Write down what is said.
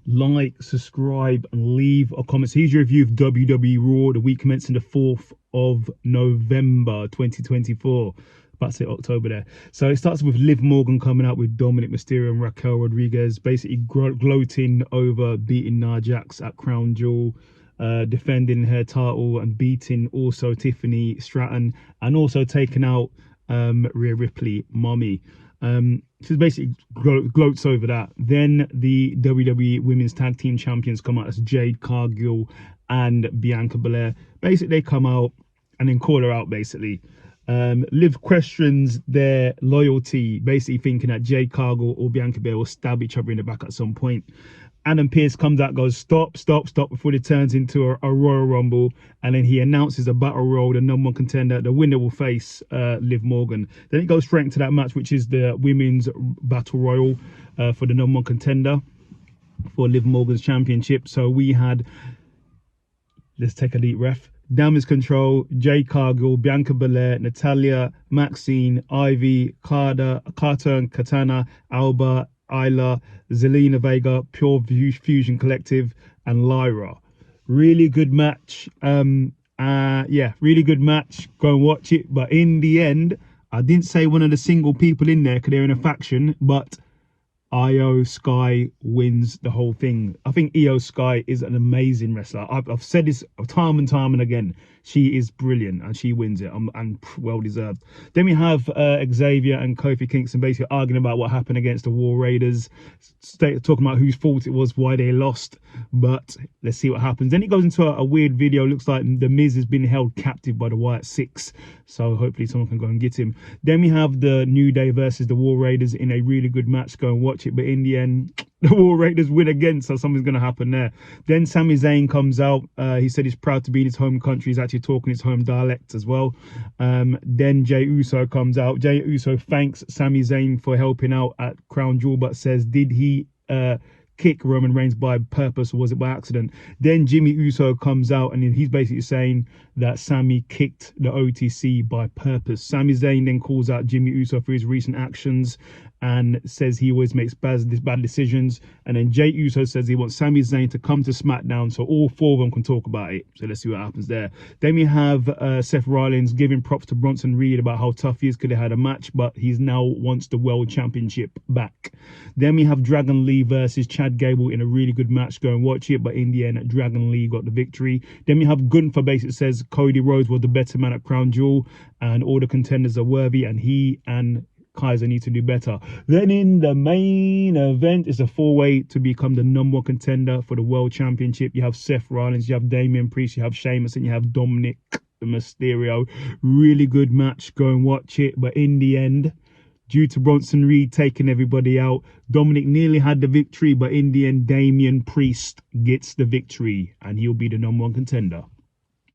like, subscribe, and leave a comment. So here's your review of WWE RAW, the week commencing the 4th of November 2024. About to say October there. So it starts with Liv Morgan coming out with Dominic Mysterio and Raquel Rodriguez, basically gloating over beating Nia Jax at Crown Jewel, defending her title and beating also Tiffany Stratton, and also taking out Rhea Ripley, Mommy. So basically gloats over that. Then the WWE Women's Tag Team Champions come out as Jade Cargill and Bianca Belair. Basically, they come out and then call her out, basically. Liv questions their loyalty, basically thinking that Jade Cargill or Bianca Belair will stab each other in the back at some point. Adam Pearce comes out, goes, stop, stop, stop, before it turns into a Royal Rumble. And then he announces a battle royal, the #1 contender. The winner will face Liv Morgan. Then it goes straight into that match, which is the women's battle royal for the #1 contender for Liv Morgan's championship. So we had, let's take a deep breath, Damage Control, Jade Cargill, Bianca Belair, Natalia, Maxine, Ivy, Carter and Katana, Alba, Isla, Zelina Vega, Pure Fusion Collective, and Lyra. Really good match. Yeah, really good match. Go and watch it. But in the end, I didn't say one of the single people in there because they're in a faction, but Io Sky wins the whole thing. I think Io Sky is an amazing wrestler. I've said this time and again. She is brilliant and she wins it, and well deserved. Then we have Xavier and Kofi Kingston basically arguing about what happened against the War Raiders, talking about whose fault it was, why they lost. But let's see what happens. Then it goes into a weird video. Looks like The Miz has been held captive by the Wyatt Six, so hopefully someone can go and get him. Then we have the New Day versus the War Raiders in a really good match. Go and watch it. But in the end, the War Raiders win again, so something's going to happen there. Then Sami Zayn comes out. He said he's proud to be in his home country. He's actually talking his home dialect as well. Then Jey Uso comes out. Jey Uso thanks Sami Zayn for helping out at Crown Jewel, but says, did he kick Roman Reigns by purpose or was it by accident? Then Jimmy Uso comes out and he's basically saying that Sami kicked the OTC by purpose. Sami Zayn then calls out Jimmy Uso for his recent actions and says he always makes bad decisions. And then Jey Uso says he wants Sami Zayn to come to SmackDown so all four of them can talk about it. So let's see what happens there. Then we have Seth Rollins giving props to Bronson Reed about how tough he is, could have had a match, but he's now wants the World Championship back. Then we have Dragon Lee versus Chad Gable in a really good match. Go and watch it. But in the end, Dragon Lee got the victory. Then we have Gunther basically says Cody Rhodes was the better man at Crown Jewel and all the contenders are worthy and he and Kaiser need to do better. Then in the main event, it's a four-way to become the #1 contender for the World Championship. You have Seth Rollins, you have Damian Priest, you have Sheamus, and you have Dominic Mysterio. Really good match. Go and watch it. But in the end, due to Bronson Reed taking everybody out, Dominic nearly had the victory, but in the end, Damian Priest gets the victory, and he'll be the #1 contender.